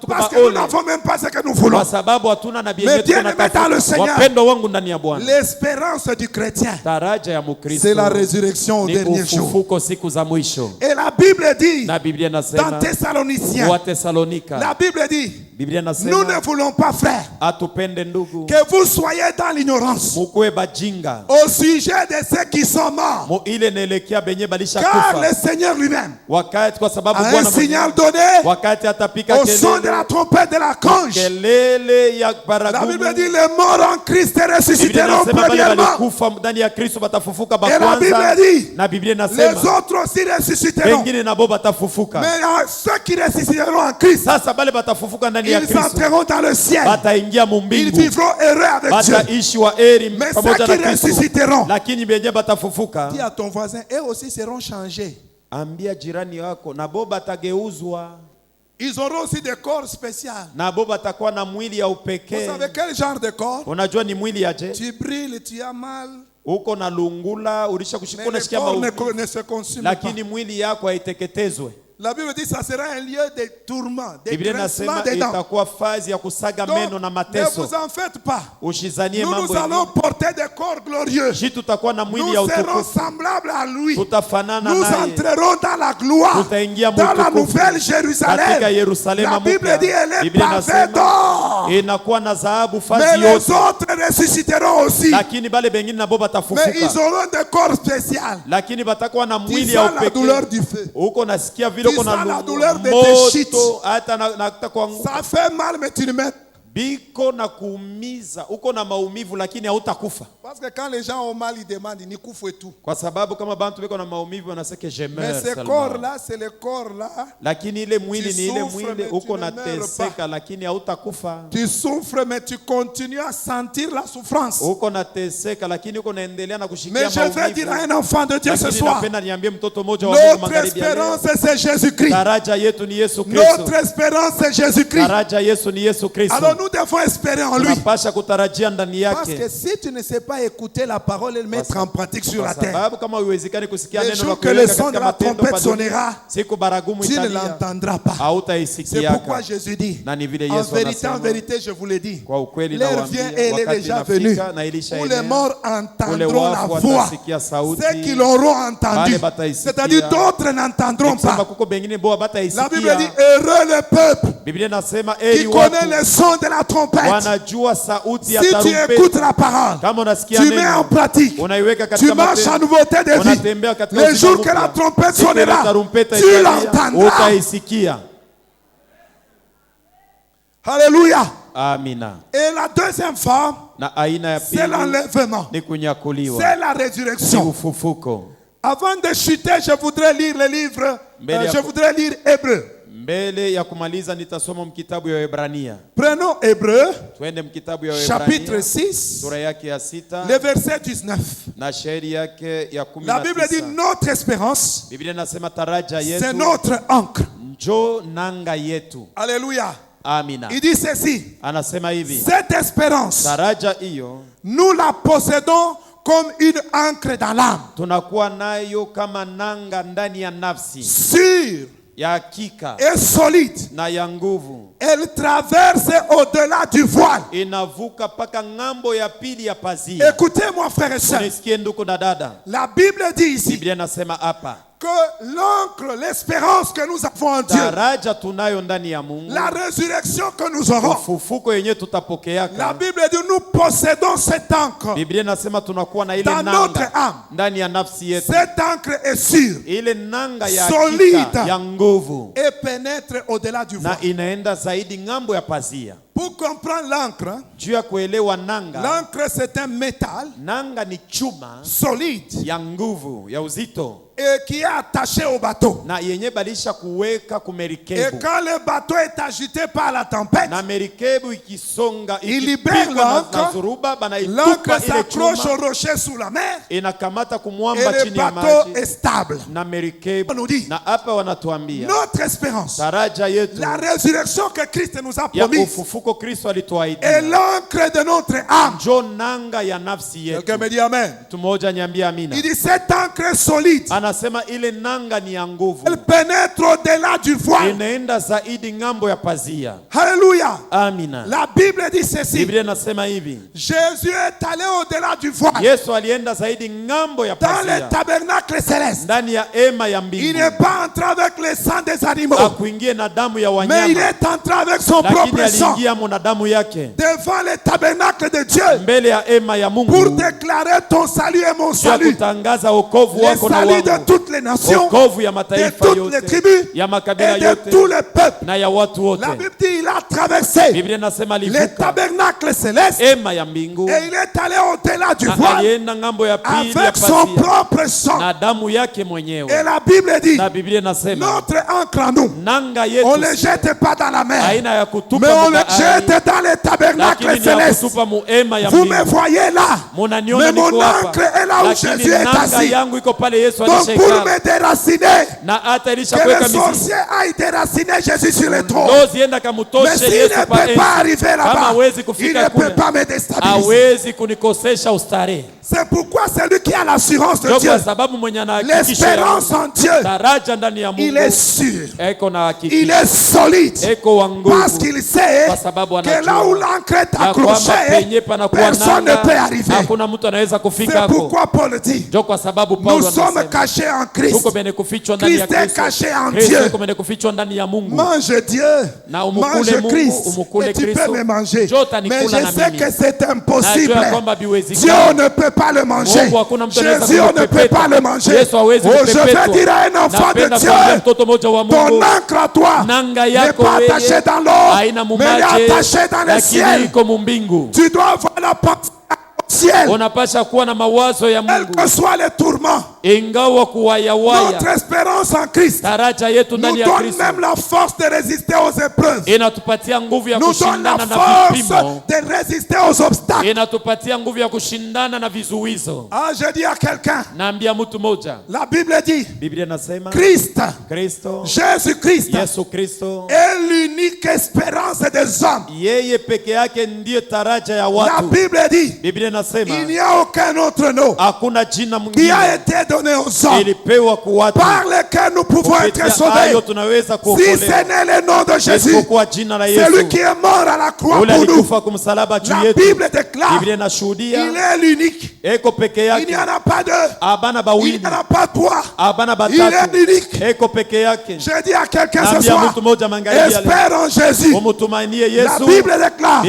Parce que nous n'avons même pas ce que nous voulons. Mais bien-aimés dans le Seigneur, l'espérance du chrétien, c'est la résurrection au dernier jour. Et la Bible dit, dans Thessaloniciens, la Bible dit, nous ne voulons pas, frères, que vous soyez dans l'ignorance au sujet de ceux qui sont morts. Car le Seigneur lui-même a un signal donné au son de la trompette de l'archange. La Bible dit, les morts en Christ ressusciteront premièrement. Et la Bible dit, les autres aussi ressusciteront. Mais ceux qui ressusciteront en Christ, ils entreront dans le ciel. Ils vivront heureux avec Dieu. Mais ceux qui ressusciteront, dis à ton voisin, eux aussi seront changés. Ils auront aussi des corps spéciaux. Vous savez quel genre de corps? Tu brilles, tu as mal. Mais le corps ne se consume pas. La Bible dit que ça sera un lieu de tourment, de grincement des dents. Donc, ne vous en faites pas. Nous allons porter des corps glorieux. Nous serons semblables à lui. Nous entrerons dans la gloire, dans la nouvelle Jérusalem. La Bible dit elle est pavée d'or. Mais les autres ressusciteront aussi. Mais ils auront des corps spéciaux. Ils ont la douleur du feu. Tu sens la douleur de tes shit. Ça fait mal, mais tu le mets. Parce que quand les gens ont mal, ils demandent, ils couffent et tout. Mais ce corps-là, c'est le corps-là. Tu souffres, mais tu continues à sentir la souffrance. Mais je vais dire à un enfant de Dieu ce soir, notre espérance, c'est Jésus-Christ. Notre espérance, c'est Jésus-Christ. Alors nous devons espérer en lui. Parce que si tu ne sais pas écouter la parole et le mettre en pratique sur la terre, le jour que le son de la trompette sonnera, tu ne l'entendras pas. C'est pourquoi Jésus dit, en vérité, je vous l'ai dit, l'heure vient et elle est déjà venue où les morts entendront la voix. Ceux qui l'auront entendu, c'est-à-dire d'autres n'entendront pas. La Bible dit, heureux le peuple qui connaît le son de la trompette. Si tu écoutes la parole, tu mets en pratique, tu marches en nouveauté de vie, le jour que la trompette sonnera, tu l'entendras. Alléluia. Et la deuxième forme, c'est l'enlèvement, c'est la résurrection. Avant de chuter, je voudrais lire le livre, je voudrais lire Hébreu. Prenons Hébreu, chapitre 6, le verset 19. La Bible dit notre espérance, c'est notre ancre. Alléluia. Il dit ceci, cette espérance, nous la possédons comme une ancre dans l'âme, sûre et solide. Elle traverse au-delà du voile. Écoutez-moi, frères et sœurs. La Bible dit ici que l'encre, l'espérance que nous avons en Dieu, la résurrection que nous aurons, la Bible dit nous possédons cette encre dans notre âme. Cette encre est sûre, solide et pénètre au-delà du voile. Pour comprendre l'encre, l'encre c'est un métal solide et qui est attaché au bateau. Et quand le bateau est agité par la tempête, il libère l'encre. L'encre s'accroche au rocher sous la mer et le bateau est stable. On nous dit notre espérance, la résurrection que Christ nous a promis, Et l'encre de notre âme. Quelqu'un me dit amen. Il dit cette encre solide. Elle pénètre au-delà du voile. Alléluia. La Bible dit ceci. Jésus est allé au-delà du voile. Dans le tabernacle céleste. Il n'est pas entré avec le sang des animaux. Mais il est entré avec son propre sang. Devant le tabernacle de Dieu. Pour déclarer ton salut et mon salut. Le salut de toutes les nations. De toutes les tribus. Et de tous les peuples. La Bible dit il a traversé le tabernacle céleste. Et il est allé au-delà du voile. Avec son propre sang. Et la Bible dit notre encre à nous, on ne le jette pas dans la mer, mais on le jette dans le tabernacle céleste. Vous me voyez là, mais mon encre est là où Jésus est assis. Donc pour me déraciner, que le sorcier aille déraciner Jésus sur le trône. Mais s'il ne peut pas arriver là-bas, il ne peut pas me déstabiliser. C'est pourquoi celui qui a l'assurance de Dieu, l'espérance en Dieu, il est sûr, il est solide, parce qu'il sait que là où l'encre est accrochée, personne ne peut arriver. C'est pourquoi Paul dit, nous sommes cachés en Christ. Christ est caché en Dieu. Mange Dieu, mange Christ, et tu peux me manger. Mais je sais que c'est impossible. Dieu ne peut pas le manger. Jésus ne peut pas le manger. Oh, je vais dire à un enfant de Dieu, ton encre à toi n'est pas attaché dans l'eau, mais elle est attachée dans le ciel. Tu dois avoir la pensée ciel. Quel que soit les tourments, notre espérance en Christ nous donne même la force de résister aux épreuves, nous donne la force de résister aux obstacles. Ah, je dis à quelqu'un, la Bible dit Christ, Jésus-Christ est l'unique espérance des hommes. La Bible dit il n'y a aucun autre nom qui a été donné aux hommes par lequel nous pouvons être sauvés. Si ce n'est le nom de Jésus, celui qui est mort à la croix pour nous, la Bible déclare il est l'unique. Il n'y en a pas deux, il n'y en a pas trois, il est l'unique. Je dis à quelqu'un ce soir, espère en Jésus. La Bible déclare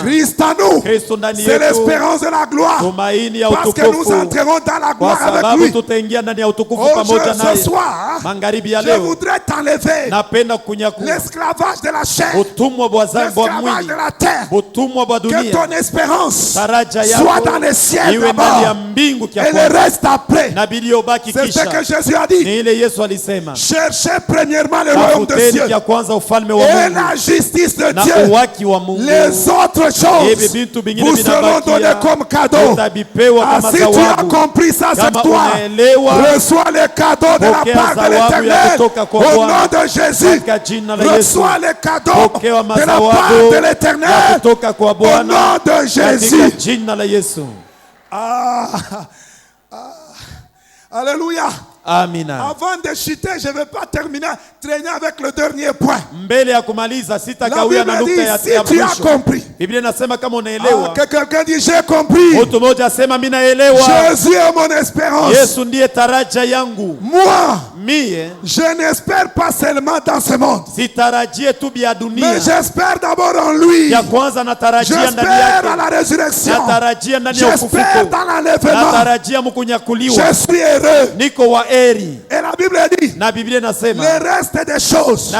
Christ en nous, c'est l'espérance de la gloire, parce que nous entrerons dans la gloire avec lui. Ce soir, je voudrais t'enlever l'esclavage de la chair, l'esclavage de la terre, que ton espérance soit dans les ciels d'abord et le reste après. C'est ce que Jésus a dit. Cherchez premièrement le royaume de Dieu et la justice de Dieu. Les autres choses vous seront données comme cadeau. Ah, si tu as compris ça cette toi, reçois le cadeau de la part de l'Éternel. Au nom de Jésus, reçois le cadeau de la part de l'Éternel. Au nom de Jésus. Alléluia. Amina. Avant de chuter, je ne vais pas terminer, traîner avec le dernier point. La Bible dit, si tu as compris. Que quelqu'un dit, j'ai compris. Jésus est mon espérance. Moi, je n'espère pas seulement dans ce monde, mais j'espère d'abord en lui. J'espère à la résurrection. J'espère dans l'enlèvement. Je suis heureux. Et la Bible dit, le reste des choses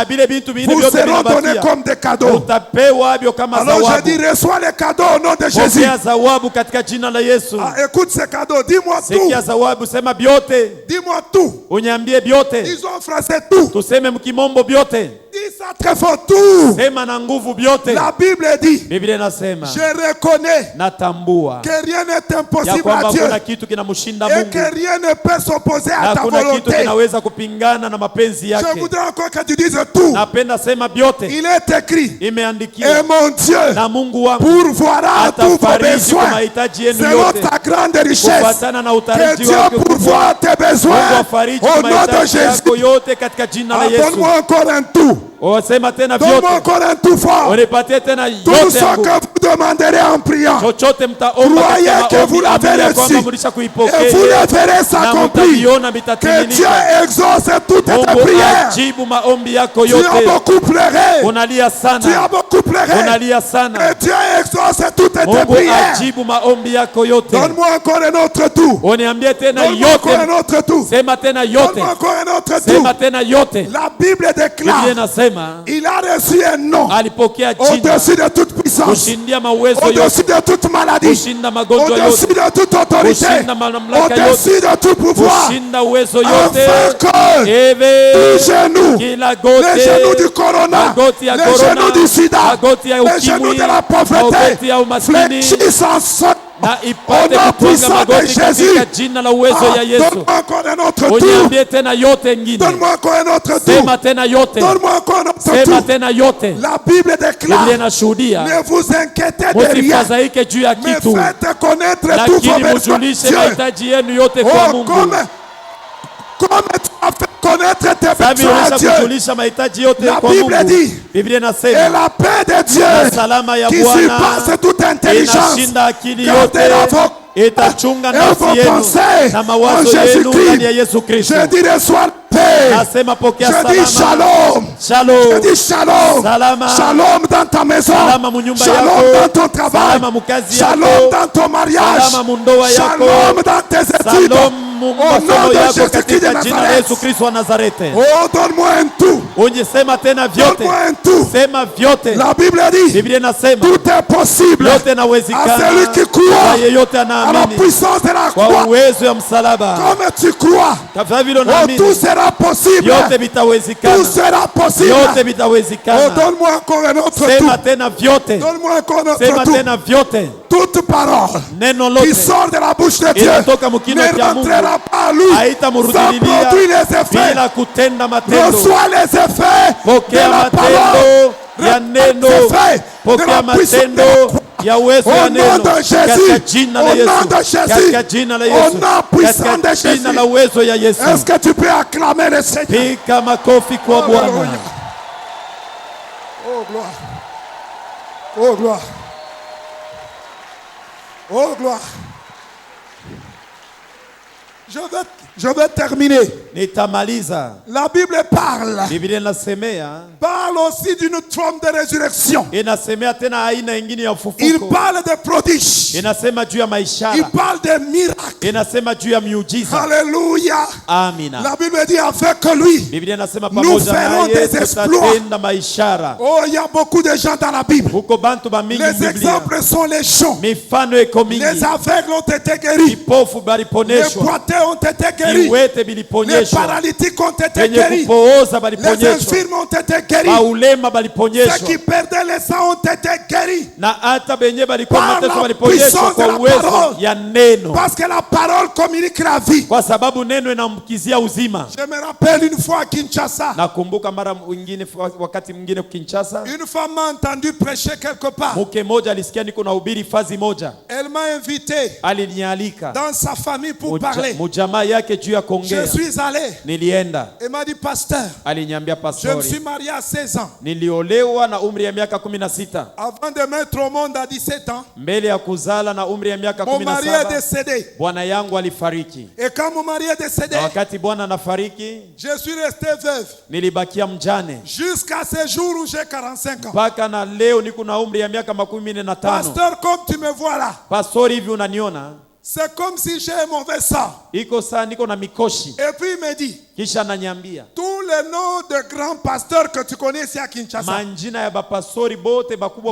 vous seront données comme des cadeaux. Alors je dis, reçois les cadeaux au nom de Jésus. Écoute ces cadeaux, dis-moi tout. Dis-moi tout. Disons en français tout. Dis ça très fort, tout. Sema na nguvu byote. La Bible dit. Biblia inasema. Je reconnais. Natambua. Que rien n'est impossible à Dieu. Kuna kitu kinamshinda Mungu. Et que rien ne peut s'opposer à ta volonté. Kuna kitu kinaweza kupingana na mapenzi yake. Je voudrais encore que tu dises tout. Napenda sema byote. Il est écrit. Imeandikiwa. Et mon Dieu. Na Mungu wangu. Pourvoira tous vos besoins. Selon ta grande richesse. Que Dieu pourvoie tes besoins. Au nom de Jésus. Donne-moi encore un tout. Donne-moi encore un tout fort. Tout ce que vous demanderez en priant, croyez que vous l'avez reçu et vous le verrez s'accomplir. Que Dieu exauce toutes tes prières. Tu as beaucoup pleuré. Tu as beaucoup pleuré. Et Dieu exauce toutes tes prières. Donne-moi encore un autre tout. Donne-moi encore un autre tout. Donne-moi encore un autre tout. La Bible déclare. Il a reçu un nom au-dessus de toute puissance, au-dessus de toute maladie, au-dessus de toute autorité, au-dessus de tout pouvoir, afin que les genoux du corona, les genoux du sida, les genoux de la pauvreté fléchissent en sorte. Au nom puissant de Jésus. Donne-moi encore un autre tour. Donne-moi encore un autre tour. Donne-moi encore un autre tour. La Bible déclare. Ne vous inquiétez de rien. Mais faites connaître tous vos besoins. Oh, comme tu as fait connaître tes besoins à Dieu. La Bible dit. Et la paix de Dieu qui surpasse toute intelligence gardera vos pensées en Jésus-Christ. Je dis reçois paix. Je dis shalom. Je dis shalom. Shalom dans ta maison. Shalom dans ton travail. Shalom dans ton mariage. Shalom dans tes études. Au nom de Jésus-Christ de Nazareth. Oh, donne-moi un tout. Donne-moi un tout. La Bible dit tout est possible à celui qui croit à la puissance de la croix. Comme tu crois, oh, tout sera possible. Tout sera possible. Oh, donne-moi encore un autre tout. Donne-moi encore un autre tout. Toute parole qui sort de la bouche de Dieu ne rentrera pas à lui sans produire les effets. Reçois les effets de la parole. Au nom de Jésus, au nom de Jésus, au nom puissant de Jésus. Est-ce que tu peux acclamer le Seigneur? Oh gloire. Oh gloire. Oh gloire. Je vais terminer. La Bible parle aussi d'une forme de résurrection. Il parle de prodiges. Il parle de miracles. Alléluia. La Bible dit avec lui, nous ferons des exploits. Oh, il y a beaucoup de gens dans la Bible. Les exemples sont les champs. Les aveugles ont été guéris. Les boiteux ont été guéris. Les paralytiques ont été guéris. Les infirmes ont été guéris. Ceux qui perdaient les sangs ont été guéris. Par la puissance de la parole. Parce que la parole communique la vie. Je me rappelle une fois à Kinshasa. Une femme m'a entendu prêcher quelque part. Elle m'a invité dans sa famille pour parler. Je suis allé. Elle m'a dit, pasteur, je me suis marié à 16 ans. Avant de mettre au monde à 17 ans, mon mari est décédé. Et quand mon mari est décédé, je suis resté veuve jusqu'à ce jour où j'ai 45 ans. Pasteur, comme tu me vois là, C'est comme si j'ai un mauvais sang. Et puis il me dit, tous les noms de grands pasteurs que tu connais ici à Kinshasa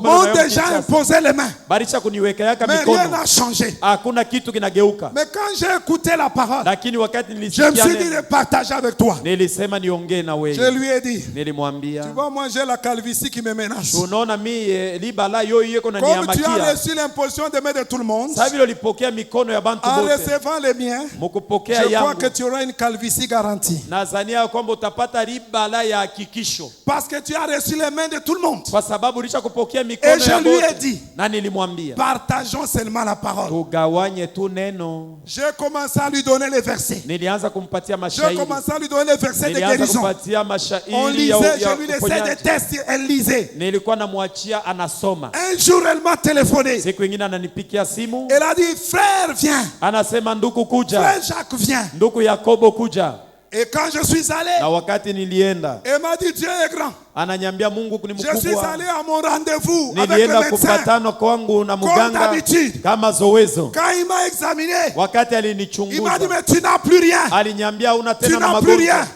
m'ont déjà imposé les mains. Mais rien n'a changé. Mais quand j'ai écouté la parole, je me suis dit de partager avec toi. Je lui ai dit, tu vois, moi j'ai la calvitie qui me menace. Comme tu as reçu l'imposition de main de tout le monde, en recevant les miens, je crois que tu auras une calvitie garantie. Parce que tu as reçu les mains de tout le monde. Et je lui ai dit, partageons seulement la parole. J'ai commencé à lui donner les versets. J'ai commencé à lui donner les versets de guérison. On lisait, je lui laissais des tests, elle lisait. Un jour, elle m'a téléphoné. Elle a dit, frère, viens. Frère Jacques, viens. Et quand je suis allé, elle m'a dit, Dieu est grand. Je suis allé à mon rendez-vous avec le médecin. Comme d'habitude. Quand il m'a examiné, il m'a dit, mais tu n'as plus rien. Tu n'as plus rien.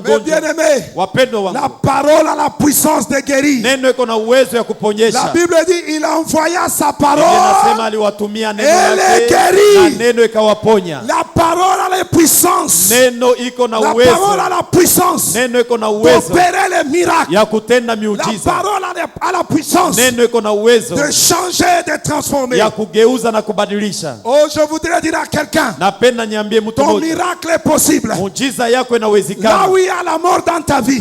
Mais bien aimé, la parole a la puissance de guérir. La Bible dit, il a envoyé sa parole et elle est guérie. La parole a la puissance. La parole a la puissance d'opérer les miracles. La parole a la puissance de changer, de transformer. Oh, je voudrais dire à quelqu'un, ton miracle est possible. Là où il y a la mort dans ta vie,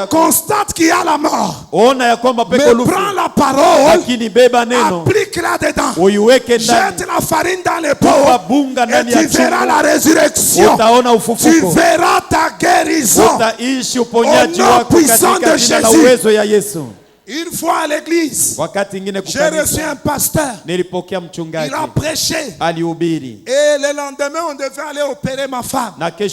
constate qu'il y a la mort. Mais prends la parole, applique-la dedans, jette la farine dans les pots et tu verras la résurrection. Tu verras ta guérison. Au nom puissant de Jésus. Une fois à l'église, j'ai reçu un pasteur. Il a prêché. Et le lendemain, on devait aller opérer ma femme. Il a pris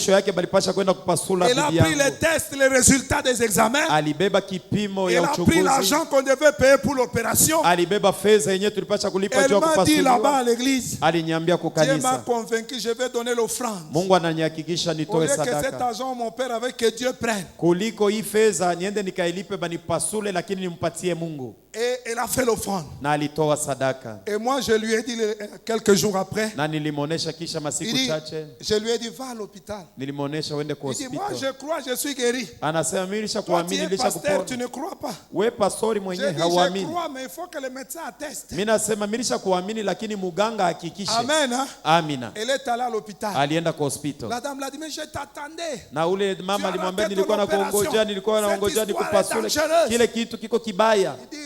les tests, les résultats des examens. Il a pris l'argent qu'on devait payer pour l'opération. Elle m'a dit là-bas à l'église, Dieu m'a convaincu, je vais donner l'offrande. Au lieu que cet argent, mon père, avec que Dieu prenne. Et elle a fait l'offrande. Et moi je lui ai dit quelques jours après, je lui ai dit, va à l'hôpital. Il dit, moi je crois, je suis guéri. Toi tu es pasteur, tu ne crois pas. J'ai dit, je crois, mais il faut que le médecin atteste. Amen, hein? Elle est allée à l'hôpital. La dame l'a dit, mais je t'attendais. Il dit,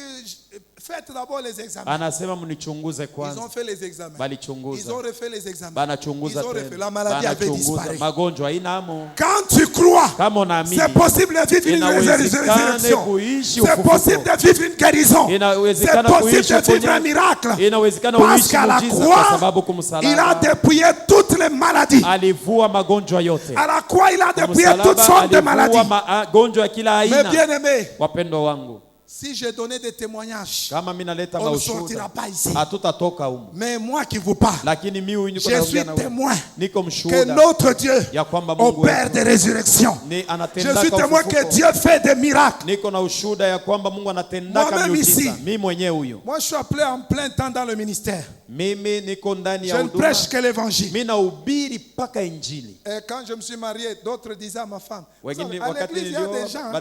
faites d'abord les examens. Ils ont fait les examens. Ils ont refait les examens. Ils ont refait. La maladie avait disparu. Quand tu crois, c'est possible de vivre une résurrection. C'est possible de vivre une guérison. C'est possible de vivre un miracle. Parce qu'à la croix, il a dépouillé toutes les maladies. À la croix, il a dépouillé toutes sortes de maladies. Mais bien aimé, si j'ai donné des témoignages, on ne sortira pas ici. Mais moi qui vous parle, je suis témoin que notre Dieu opère des résurrections. Je suis témoin que Dieu fait des miracles. Moi-même ici, moi je suis appelé en plein temps dans le ministère. Je ne prêche que l'évangile. Et quand je me suis marié, d'autres disaient à ma femme, à l'église il y a des gens,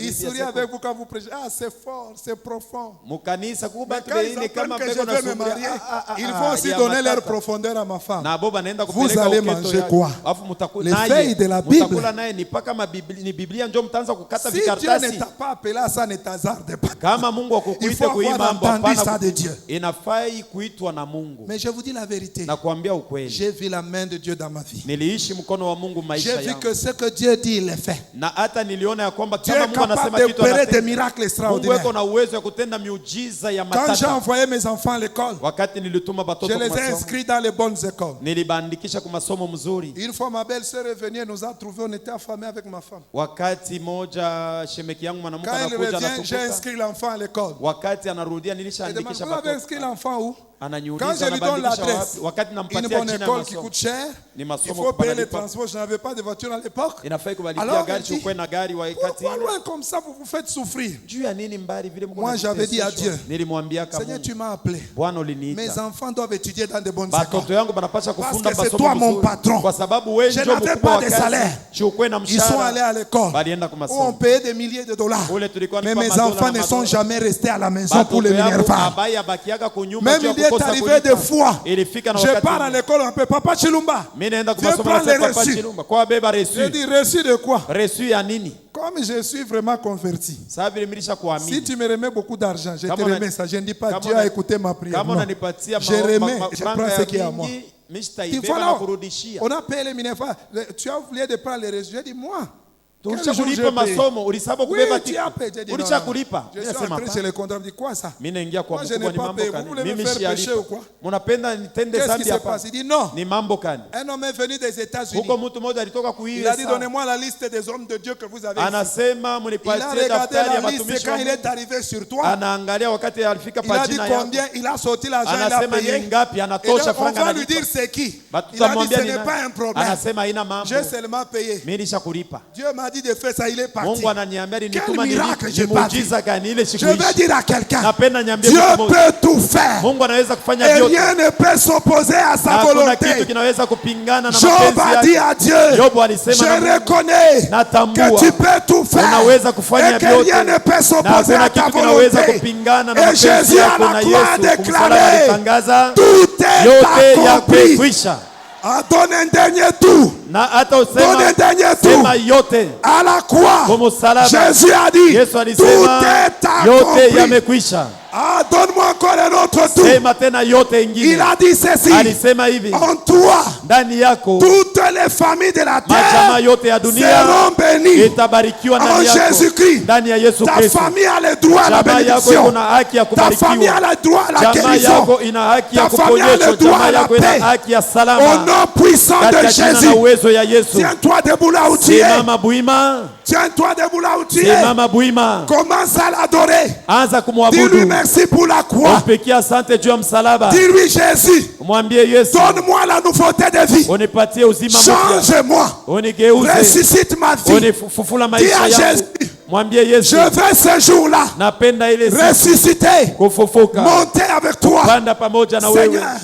ils sourient avec vous quand vous prêchez. Ah, c'est fort, c'est profond. Mais quand ils apprennent que je vais me marier, ils vont aussi donner leur profondeur à ma femme. Vous allez manger quoi? Les feuilles de la Bible. Si Dieu ne t'a pas appelé à ça, ne t'hasarde pas. Il faut avoir entendu ça de Dieu. Mais je vous dis la vérité, j'ai vu la main de Dieu dans ma vie. J'ai vu que ce que Dieu dit, il est fait. Dieu est capable d'opérer des miracles extraordinaires. Quand j'ai envoyé mes enfants à l'école, je les ai inscrits dans les bonnes écoles. Une fois ma belle-sœur est venue, nous a trouvés, on était affamés avec ma femme. Quand elle revient, j'ai inscrit l'enfant à l'école. Elle demande, vous avez inscrit l'enfant où? Quand je lui donne l'adresse, une bonne école qui coûte cher, il faut payer les transports. Je n'avais pas de voiture à l'époque. Alors, pourquoi loin comme ça, vous vous faites souffrir? Moi, j'avais dit à Dieu, Seigneur, tu m'as appelé. Mes enfants doivent étudier dans de bonnes écoles. Parce que c'est toi mon patron. Je n'avais pas de salaire. Ils sont allés à l'école où on payait des milliers de dollars. Mais mes enfants ne sont jamais restés à la maison pour le Minerval. Même il est arrivé des fois, je pars à l'école un peu, Papa Chilumba, viens prendre les reçus. Je dis, reçu de quoi? Reçu à nini? Comme je suis vraiment converti, si tu me remets beaucoup d'argent, je te remets ça. Je ne dis pas Dieu a écouté ma prière. Non. Je remets, je prends ce qui est à moi. Il faut là, on a payé les Minerval. Tu as oublié de prendre les reçus. Je dis, moi, oui, tu as payé. Je suis entré chez le comptable. Je dis, quoi ça? Moi, je n'ai pas payé. Vous voulez me faire pécher ou quoi? Qu'est-ce qui se passe? Il dit non. Un homme est venu des États-Unis. Il a dit, donnez-moi la liste des hommes de Dieu que vous avez ici. Il a regardé la liste quand il est arrivé sur toi. Il a dit combien, il a sorti l'argent, il a payé. Et donc, on va lui dire c'est qui. Il a dit ce n'est pas un problème. J'ai seulement payé. Dieu m'a dit de faire ça, il est parti. Quel miracle j'ai pas vu. Je vais dire à quelqu'un, Dieu peut tout faire. Et rien ne peut s'opposer à sa volonté. Job a dit à Dieu, je reconnais que tu peux tout faire et que rien ne peut s'opposer à ta volonté. Et Jésus à la croix a déclaré, tout est accompli. Donne un dernier tour. Donne un dernier tour. À la croix, Jésus a dit, tout est accompli. Donne-moi encore un autre tour. Il a dit ceci, en toi, toutes les familles de la terre seront bénies. En Jésus-Christ, ta famille a le droit à la bénédiction. Ta famille a le droit à la guérison. Ta famille a le droit à la paix. Au nom puissant de Jésus. Tiens-toi debout là où tu es. Tiens-toi debout là où tu es. Commence à l'adorer. Dis-lui merci pour la croix. Dis-lui Jésus, donne-moi la nouveauté de vie. Change-moi. Ressuscite ma vie. Dis à Jésus, je vais ce jour-là ressusciter, monter avec toi. Seigneur,